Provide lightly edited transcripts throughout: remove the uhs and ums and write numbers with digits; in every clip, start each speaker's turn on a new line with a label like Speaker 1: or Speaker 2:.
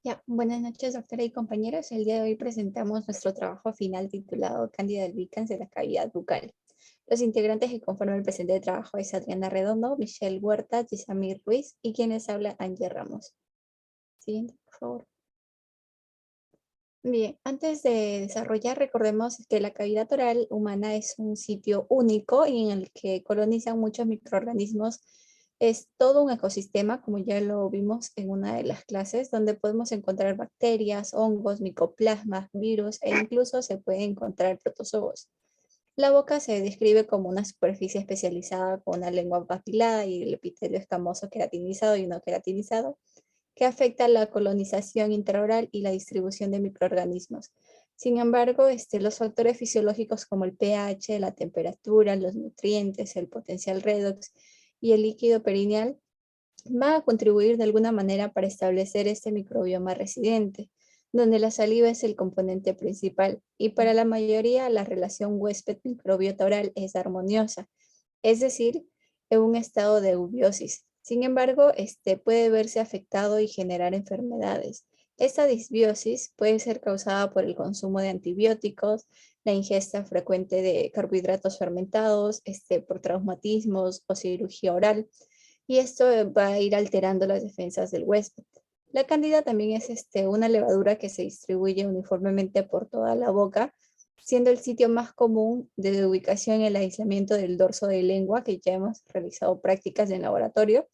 Speaker 1: Ya, buenas noches, doctora y compañeros. El día de hoy presentamos nuestro trabajo final titulado Candida albicans de la cavidad bucal. Los integrantes que conforman el presente trabajo es Adriana Redondo, Michelle Huerta, Gisamir Ruiz y quienes habla Angie Ramos. Siguiente, por favor. Bien, antes de desarrollar, recordemos que la cavidad oral humana es un sitio único y en el que colonizan muchos microorganismos. Es todo un ecosistema, como ya lo vimos en una de las clases, donde podemos encontrar bacterias, hongos, micoplasmas, virus e incluso se pueden encontrar protozoos. La boca se describe como una superficie especializada con una lengua papilada y el epitelio escamoso queratinizado y no queratinizado que afecta la colonización intraoral y la distribución de microorganismos. Sin embargo, los factores fisiológicos como el pH, la temperatura, los nutrientes, el potencial redox y el líquido perineal van a contribuir de alguna manera para establecer este microbioma residente, donde la saliva es el componente principal y para la mayoría la relación huésped-microbiota oral es armoniosa, es decir, en un estado de eubiosis. Sin embargo, puede verse afectado y generar enfermedades. Esta disbiosis puede ser causada por el consumo de antibióticos, la ingesta frecuente de carbohidratos fermentados, por traumatismos o cirugía oral, y esto va a ir alterando las defensas del huésped. La cándida también es una levadura que se distribuye uniformemente por toda la boca, siendo el sitio más común de ubicación el aislamiento del dorso de lengua, que ya hemos realizado prácticas en laboratorio,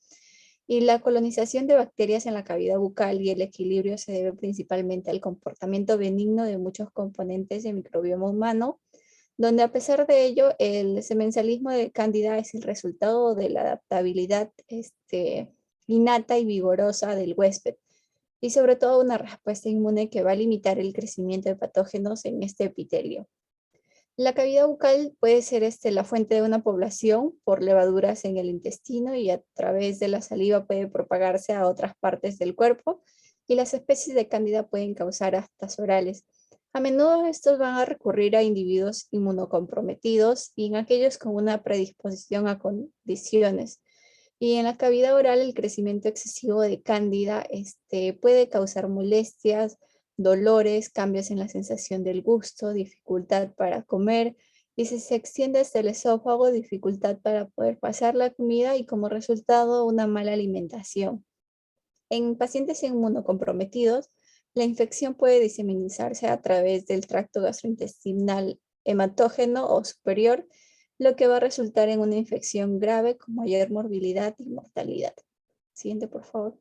Speaker 1: y la colonización de bacterias en la cavidad bucal y el equilibrio se debe principalmente al comportamiento benigno de muchos componentes del microbioma humano, donde a pesar de ello, el semensalismo de cándida es el resultado de la adaptabilidad innata y vigorosa del huésped, y sobre todo una respuesta inmune que va a limitar el crecimiento de patógenos en este epitelio. La cavidad bucal puede ser la fuente de una población por levaduras en el intestino y a través de la saliva puede propagarse a otras partes del cuerpo y las especies de cándida pueden causar aftas orales. A menudo estos van a recurrir a individuos inmunocomprometidos y en aquellos con una predisposición a condiciones. Y en la cavidad oral el crecimiento excesivo de cándida puede causar molestias, dolores, cambios en la sensación del gusto, dificultad para comer, y si se extiende hasta el esófago, dificultad para poder pasar la comida y como resultado una mala alimentación. En pacientes inmunocomprometidos, la infección puede diseminarse a través del tracto gastrointestinal hematógeno o superior, lo que va a resultar en una infección grave con mayor morbilidad y mortalidad. Siguiente, por favor.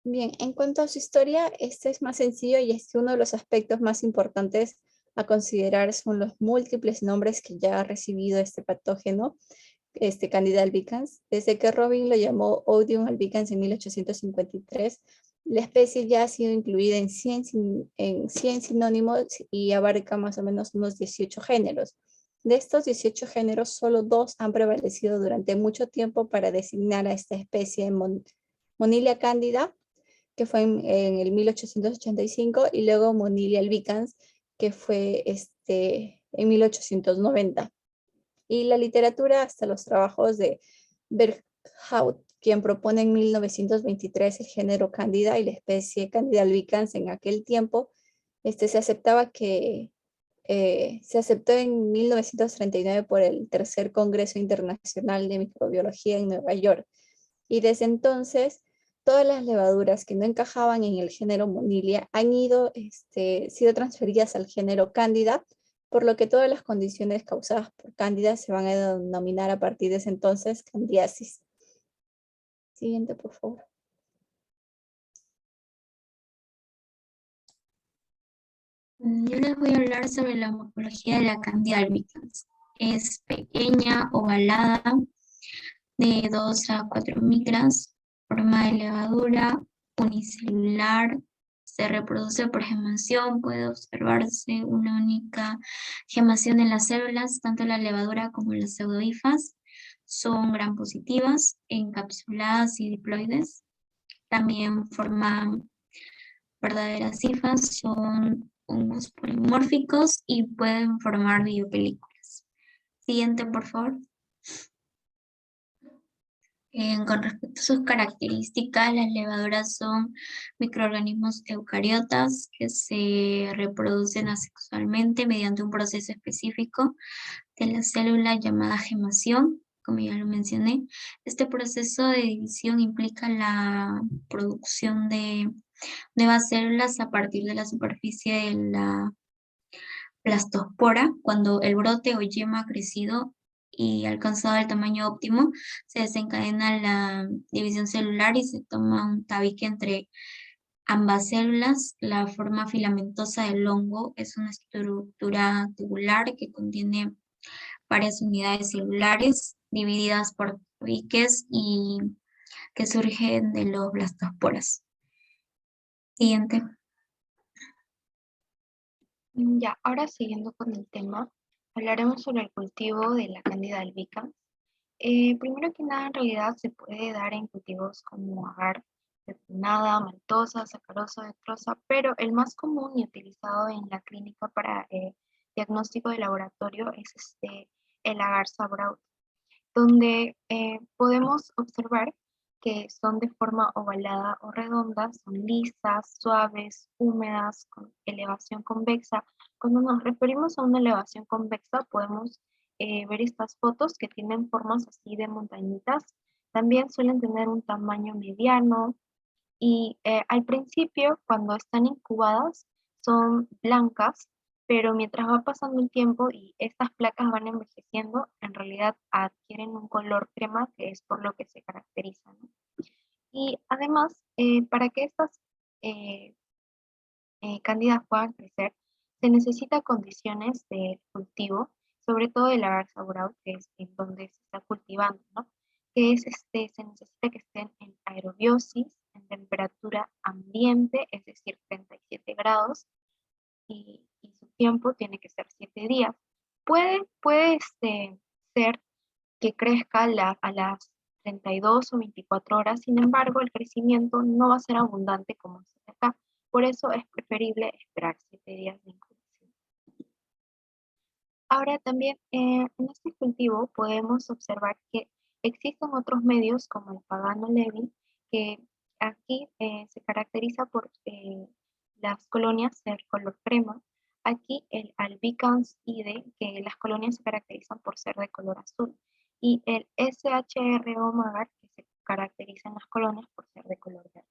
Speaker 1: Bien, en cuanto a su historia, este es más sencillo y es que uno de los aspectos más importantes a considerar son los múltiples nombres que ya ha recibido este patógeno, Candida albicans. Desde que Robin lo llamó Odium albicans en 1853, la especie ya ha sido incluida en 100 sinónimos y abarca más o menos unos 18 géneros. De estos 18 géneros, solo 2 han prevalecido durante mucho tiempo para designar a esta especie Monilia candida, que fue en el 1885, y luego Monilia albicans, que fue en 1890. Y la literatura, hasta los trabajos de Berghout, quien propone en 1923 el género Candida y la especie Candida albicans en aquel tiempo, se aceptaba que se aceptó en 1939 por el Tercer Congreso Internacional de Microbiología en Nueva York. Y desde entonces, todas las levaduras que no encajaban en el género Monilia han sido transferidas al género Candida, por lo que todas las condiciones causadas por Cándida se van a denominar a partir de ese entonces candidiasis. Siguiente, por favor.
Speaker 2: Yo les voy a hablar sobre la morfología de la Candida albicans. Es pequeña, ovalada, de 2 a 4 micras, forma de levadura, unicelular, se reproduce por gemación, puede observarse una única gemación en las células, tanto la levadura como las pseudohifas son gram positivas, encapsuladas y diploides. También forman verdaderas hifas, son hongos polimórficos y pueden formar biopelículas. Siguiente, por favor. Con respecto a sus características, las levaduras son microorganismos eucariotas que se reproducen asexualmente mediante un proceso específico de la célula llamada gemación, como ya lo mencioné. Este proceso de división implica la producción de nuevas células a partir de la superficie de la plastospora. Cuando el brote o yema ha crecido y alcanzado el tamaño óptimo, se desencadena la división celular y se toma un tabique entre ambas células. La forma filamentosa del hongo es una estructura tubular que contiene varias unidades celulares divididas por tabiques y que surgen de los blastosporas. Siguiente.
Speaker 3: Ya, ahora siguiendo con el tema, hablaremos sobre el cultivo de la Cándida albicans. Primero que nada, en realidad se puede dar en cultivos como agar, pepinada, maltosa, sacarosa, dextrosa, pero el más común y utilizado en la clínica para diagnóstico de laboratorio es el agar Sabraut, donde podemos observar que son de forma ovalada o redonda, son lisas, suaves, húmedas, con elevación convexa. Cuando nos referimos a una elevación convexa, podemos ver estas fotos que tienen formas así de montañitas. También suelen tener un tamaño mediano y al principio, cuando están incubadas, son blancas, pero mientras va pasando el tiempo y estas placas van envejeciendo, en realidad adquieren un color crema, que es por lo que se caracterizan, ¿no? Y además, para que estas eh, cándidas puedan crecer, se necesita condiciones de cultivo, sobre todo el agar sagrado, que es en donde se está cultivando, ¿no? Que es se necesita que estén en aerobiosis, en temperatura ambiente, es decir, 37 grados, y su tiempo tiene que ser 7 días. Puede ser que crezca a las 32 o 24 horas, sin embargo, el crecimiento no va a ser abundante como se ve acá. Por eso es preferible esperar 7 días de incubación. Ahora también en este cultivo podemos observar que existen otros medios como el Pagano Levy, que aquí se caracteriza por las colonias ser color crema. Aquí el Albicans IDE, que las colonias se caracterizan por ser de color azul. Y el SHRO Magar, que se caracteriza en las colonias por ser de color verde.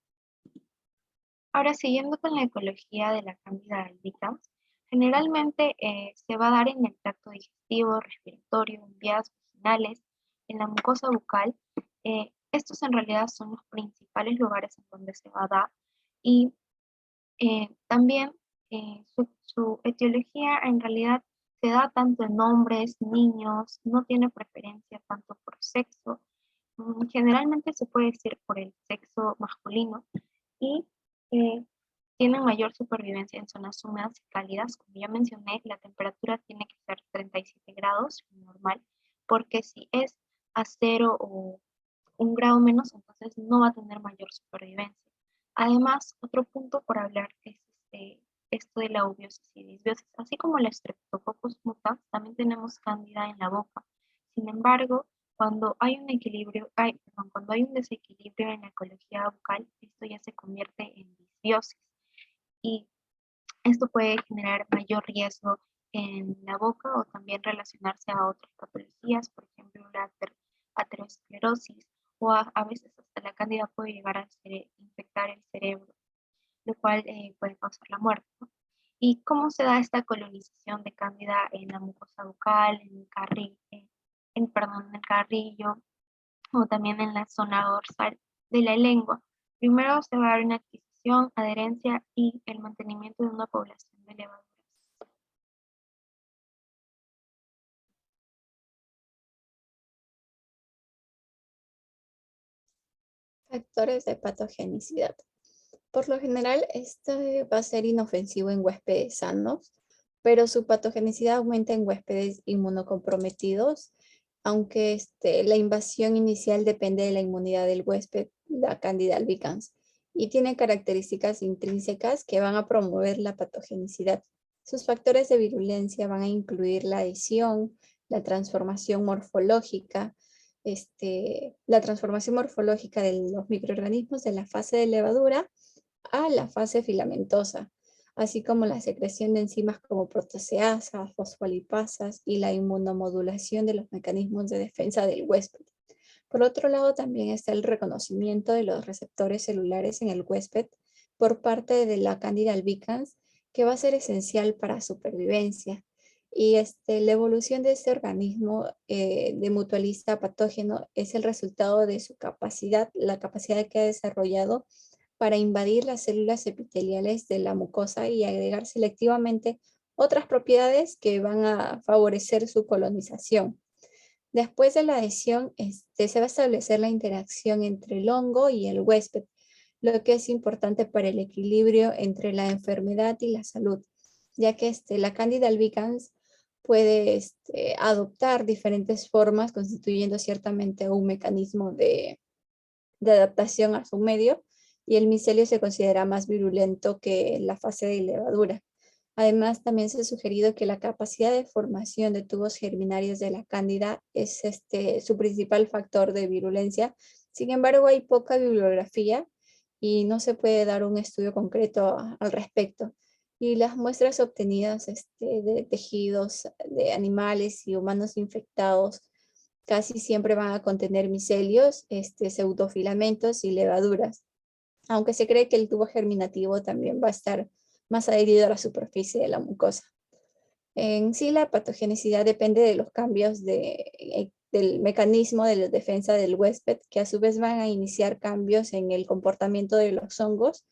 Speaker 3: Ahora, siguiendo con la ecología de la Cándida albicans, generalmente se va a dar en el tracto digestivo, respiratorio, en vías vaginales, en la mucosa bucal. Estos en realidad son los principales lugares en donde se va a dar y también su etiología en realidad se da tanto en hombres, niños, no tiene preferencia tanto por sexo. Generalmente se puede decir por el sexo masculino y eh, tienen mayor supervivencia en zonas húmedas y cálidas. Como ya mencioné, la temperatura tiene que ser 37 grados, normal, porque si es a 0 o 1 grado menos, entonces no va a tener mayor supervivencia. Además, otro punto por hablar es esto de la eubiosis y disbiosis. Así como la Streptococcus mutans, también tenemos cándida en la boca. Sin embargo, cuando hay un cuando hay un desequilibrio en la ecología bucal, esto ya se convierte en disbiosis. Y esto puede generar mayor riesgo en la boca o también relacionarse a otras patologías, por ejemplo, la aterosclerosis o a veces hasta la cándida puede llegar a infectar el cerebro, lo cual puede causar la muerte, ¿no? ¿Y cómo se da esta colonización de cándida en la mucosa bucal, en el perdón, en el carrillo o también en la zona dorsal de la lengua? Primero se va a dar una adquisición, adherencia y el mantenimiento de una población de levaduras.
Speaker 1: Factores de patogenicidad. Por lo general, este va a ser inofensivo en huéspedes sanos, pero su patogenicidad aumenta en huéspedes inmunocomprometidos, aunque la invasión inicial depende de la inmunidad del huésped, la Candida albicans, y tiene características intrínsecas que van a promover la patogenicidad. Sus factores de virulencia van a incluir la adhesión, la transformación morfológica, la transformación morfológica de los microorganismos de la fase de levadura a la fase filamentosa, así como la secreción de enzimas como proteasas, fosfolipasas y la inmunomodulación de los mecanismos de defensa del huésped. Por otro lado, también está el reconocimiento de los receptores celulares en el huésped por parte de la Candida albicans, que va a ser esencial para supervivencia. Y la evolución de este organismo de mutualista patógeno es el resultado de su capacidad, la capacidad que ha desarrollado para invadir las células epiteliales de la mucosa y agregar selectivamente otras propiedades que van a favorecer su colonización. Después de la adhesión, se va a establecer la interacción entre el hongo y el huésped, lo que es importante para el equilibrio entre la enfermedad y la salud, ya que la Candida albicans puede adoptar diferentes formas, constituyendo ciertamente un mecanismo de adaptación a su medio, y el micelio se considera más virulento que la fase de levadura. Además, también se ha sugerido que la capacidad de formación de tubos germinarios de la cándida es su principal factor de virulencia. Sin embargo, hay poca bibliografía y no se puede dar un estudio concreto al respecto. Y las muestras obtenidas de tejidos de animales y humanos infectados casi siempre van a contener micelios, pseudofilamentos y levaduras, aunque se cree que el tubo germinativo también va a estar más adherido a la superficie de la mucosa. En sí, la patogenicidad depende de los cambios del mecanismo de la defensa del huésped, que a su vez van a iniciar cambios en el comportamiento de los hongos.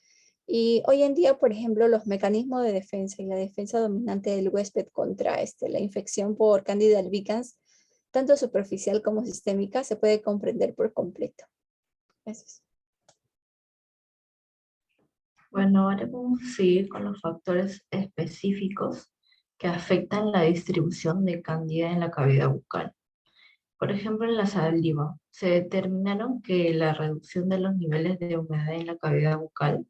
Speaker 1: Y hoy en día, por ejemplo, los mecanismos de defensa y la defensa dominante del huésped contra la infección por Candida albicans, tanto superficial como sistémica, se puede comprender por completo. Gracias.
Speaker 4: Bueno, ahora vamos a seguir con los factores específicos que afectan la distribución de Candida en la cavidad bucal. Por ejemplo, en la saliva, se determinaron que la reducción de los niveles de humedad en la cavidad bucal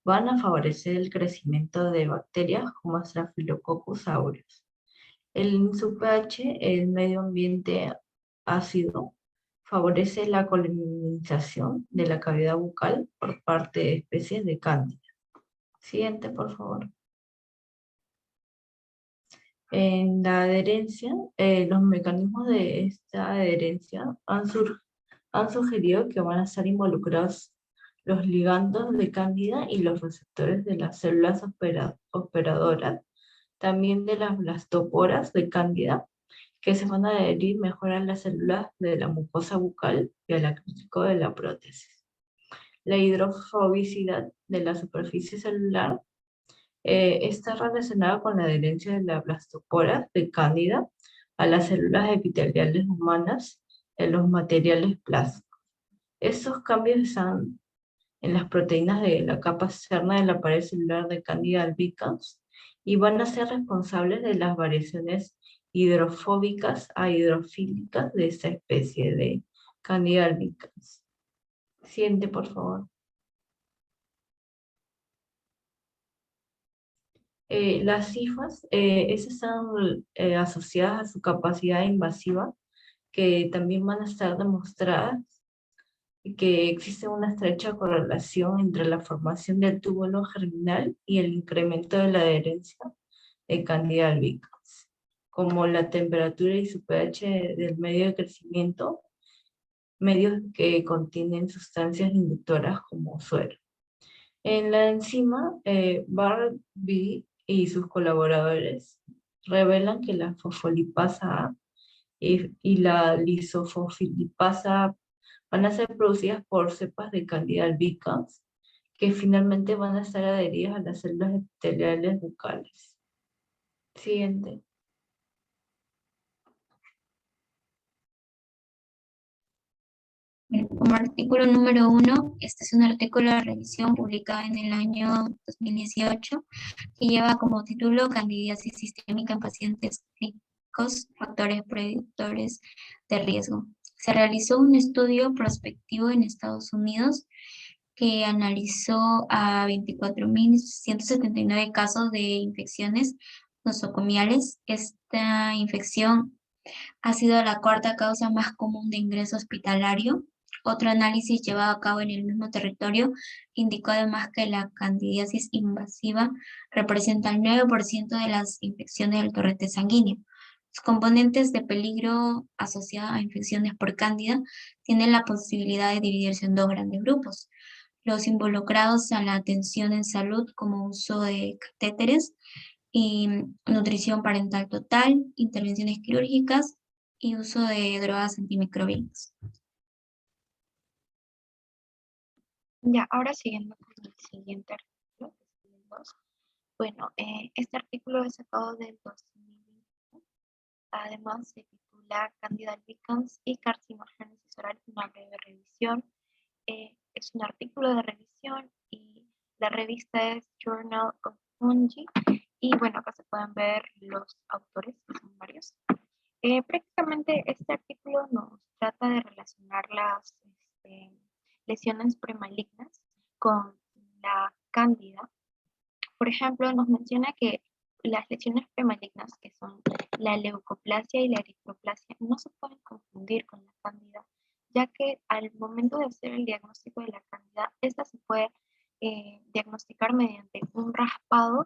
Speaker 4: van a favorecer el crecimiento de bacterias como Staphylococcus aureus. En su pH, el medio ambiente ácido favorece la colonización de la cavidad bucal por parte de especies de Cándida. Siguiente, por favor. En la adherencia, los mecanismos de esta adherencia han sugerido que van a estar involucrados los ligandos de Cándida y los receptores de las células hospederas, también de las blastoporas de Cándida, que se van a adherir mejor a las células de la mucosa bucal y al acrítico de la prótesis. La hidrofobicidad de la superficie celular está relacionada con la adherencia de la blastopora de Cándida a las células epiteliales humanas en los materiales plásticos. Estos cambios están en las proteínas de la capa externa de la pared celular de Candida albicans y van a ser responsables de las variaciones hidrofóbicas a hidrofílicas de esta especie de Candida albicans. Siguiente, por favor. Las cifras, esas están asociadas a su capacidad invasiva, que también van a estar demostradas que existe una estrecha correlación entre la formación del túbulo germinal y el incremento de la adherencia de Candida albicans, como la temperatura y su pH del medio de crecimiento, medios que contienen sustancias inductoras como suero. En la enzima, Barby y sus colaboradores revelan que la fosfolipasa A y la lisofosfilipasa A van a ser producidas por cepas de Candida albicans, que finalmente van a estar adheridas a las células epiteliales bucales. Siguiente.
Speaker 2: Como artículo número 1, este es un artículo de revisión publicado en el año 2018 que lleva como título Candidiasis sistémica en pacientes clínicos, factores predictores de riesgo. Se realizó un estudio prospectivo en Estados Unidos que analizó a 24.179 casos de infecciones nosocomiales. Esta infección Ha sido la cuarta causa más común de ingreso hospitalario. Otro análisis llevado a cabo en el mismo territorio indicó además que la candidiasis invasiva representa el 9% de las infecciones del torrente sanguíneo. Los componentes de peligro asociados a infecciones por cándida tienen la posibilidad de dividirse en dos grandes grupos: los involucrados a la atención en salud como uso de catéteres y nutrición parental total, intervenciones quirúrgicas y uso de drogas antimicrobianas.
Speaker 3: Ya, ahora siguiendo con el siguiente artículo, que es el 2. Bueno, este artículo es sacado del 2021. Además, se titula Candida albicans y carcinogénesis oral, una breve revisión. Es un artículo de revisión y la revista es Journal of Fungi. Y bueno, acá se pueden ver los autores, que son varios. Prácticamente este artículo nos trata de relacionar las lesiones premalignas con la cándida. Por ejemplo, nos menciona que las lesiones premalignas, que son la leucoplasia y la eritroplasia, no se pueden confundir con la cándida, ya que al momento de hacer el diagnóstico de la cándida, esta se puede diagnosticar mediante un raspado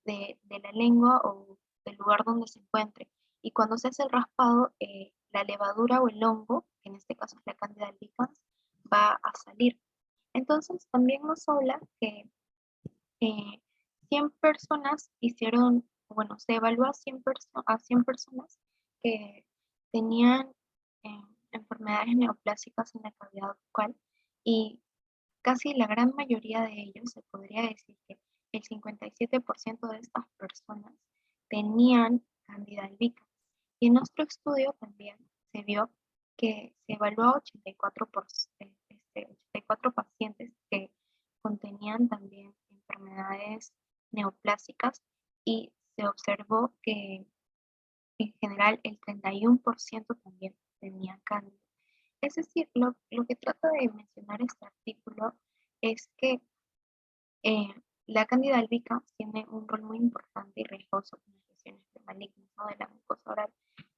Speaker 3: de la lengua o del lugar donde se encuentre. Y cuando se hace el raspado, la levadura o el hongo, que en este caso es la Candida albicans, va a salir. Entonces, también nos habla que 100 personas hicieron, bueno, se evaluó a 100 personas que tenían enfermedades neoplásicas en la cavidad bucal y casi la gran mayoría de ellos, se podría decir que el 57% de estas personas tenían Candida albicans. Y en nuestro estudio también se vio que se evaluó a 84 pacientes que contenían también enfermedades neoplásicas y se observó que en general el 31% también tenía cándida. Es decir, lo que trata de mencionar este artículo es que la Candida albicans tiene un rol muy importante y riesgoso en las lesiones premalignas, ¿no?, de la mucosa oral.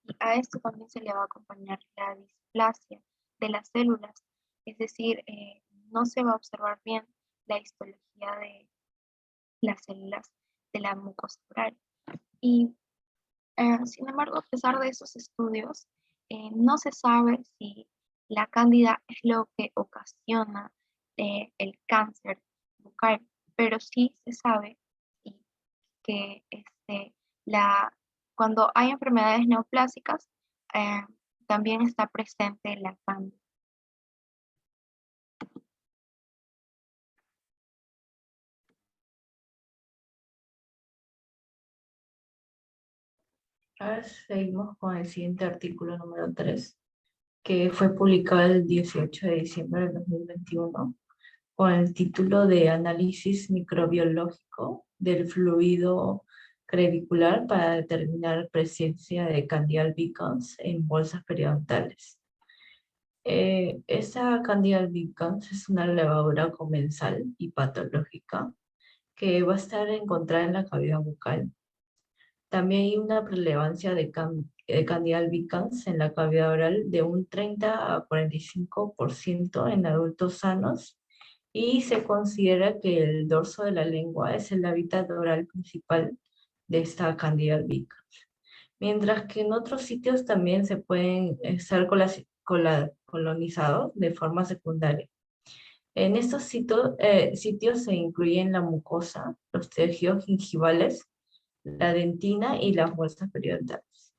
Speaker 3: Y a esto también se le va a acompañar la displasia de las células, es decir, no se va a observar bien la histología de las células de la mucosa oral. Y sin embargo, a pesar de esos estudios, no se sabe si la cándida es lo que ocasiona el cáncer bucal, pero sí se sabe que cuando hay enfermedades neoplásicas, eh, también está presente la cándida.
Speaker 4: Ahora seguimos con el siguiente artículo número 3, que fue publicado el 18 de diciembre de 2021, con el título de Análisis microbiológico del fluido crevicular para determinar presencia de Candida albicans en bolsas periodontales. Esta Candida albicans es una levadura comensal y patológica que va a estar encontrada en la cavidad bucal. También hay una prevalencia de Candida albicans en la cavidad oral de un 30 a 45% en adultos sanos, y se considera que el dorso de la lengua es el hábitat oral principal de esta Candida albicans. Mientras que en otros sitios también se pueden ser colonizados de forma secundaria. En estos sitios se incluyen la mucosa, los tejidos gingivales, la dentina y las bolsas periodontales.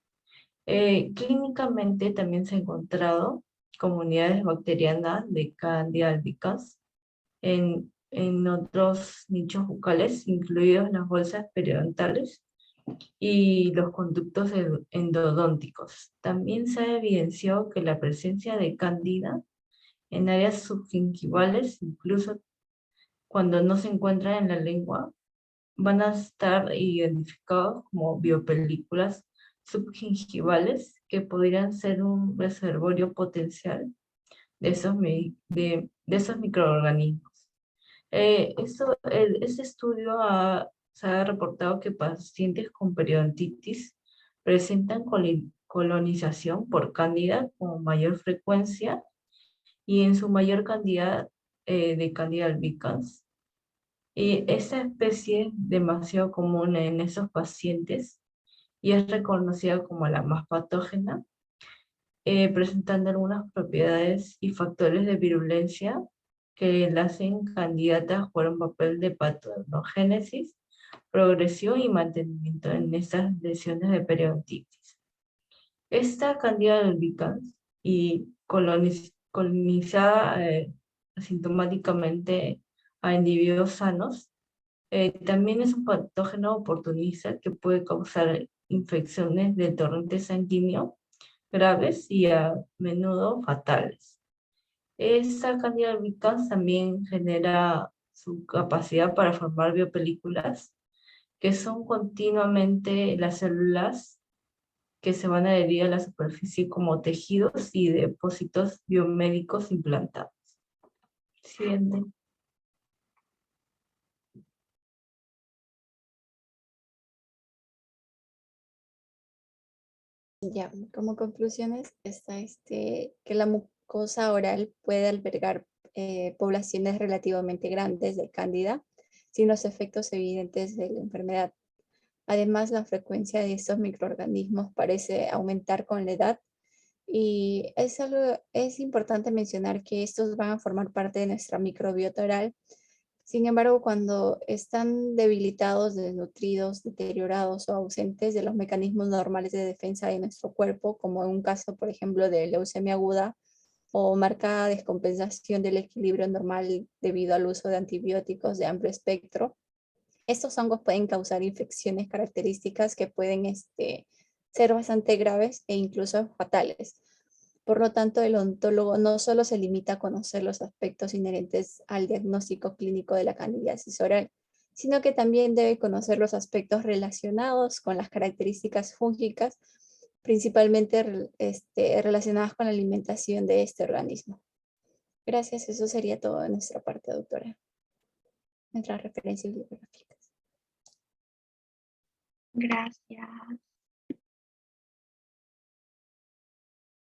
Speaker 4: Clínicamente también se han encontrado comunidades bacterianas de Candida albicans en otros nichos bucales, incluidos las bolsas periodontales y los conductos endodónticos. También se ha evidenciado que la presencia de Candida en áreas subgingivales, incluso cuando no se encuentra en la lengua, van a estar identificados como biopelículas subgingivales que podrían ser un reservorio potencial de esos microorganismos. Este estudio se ha reportado que pacientes con periodontitis presentan colonización por cándida con mayor frecuencia y en su mayor cantidad de Candida albicans. Y esta especie es demasiado común en esos pacientes y es reconocida como la más patógena, presentando algunas propiedades y factores de virulencia que la hacen candidata a jugar un papel de patogénesis, progresión y mantenimiento en estas lesiones de periodontitis. Esta Candida albicans y colonizada asintomáticamente a individuos sanos, también es un patógeno oportunista que puede causar infecciones del torrente sanguíneo graves y a menudo fatales. Esta Candida albicans también genera su capacidad para formar biopelículas, que son continuamente las células que se van a adherir a la superficie como tejidos y depósitos biomédicos implantados. Siguiente.
Speaker 1: Ya, como conclusiones está que la mucosa oral puede albergar poblaciones relativamente grandes de cándida sin los efectos evidentes de la enfermedad. Además, la frecuencia de estos microorganismos parece aumentar con la edad y es importante mencionar que estos van a formar parte de nuestra microbiota oral. Sin embargo, cuando están debilitados, desnutridos, deteriorados o ausentes de los mecanismos normales de defensa de nuestro cuerpo, como en un caso, por ejemplo, de leucemia aguda o marcada descompensación del equilibrio normal debido al uso de antibióticos de amplio espectro, estos hongos pueden causar infecciones características que pueden ser bastante graves e incluso fatales. Por lo tanto, el odontólogo no solo se limita a conocer los aspectos inherentes al diagnóstico clínico de la candidiasis oral, sino que también debe conocer los aspectos relacionados con las características fúngicas, principalmente relacionadas con la alimentación de este organismo. Gracias, eso sería todo de nuestra parte, doctora. Nuestras referencias bibliográficas.
Speaker 3: Gracias.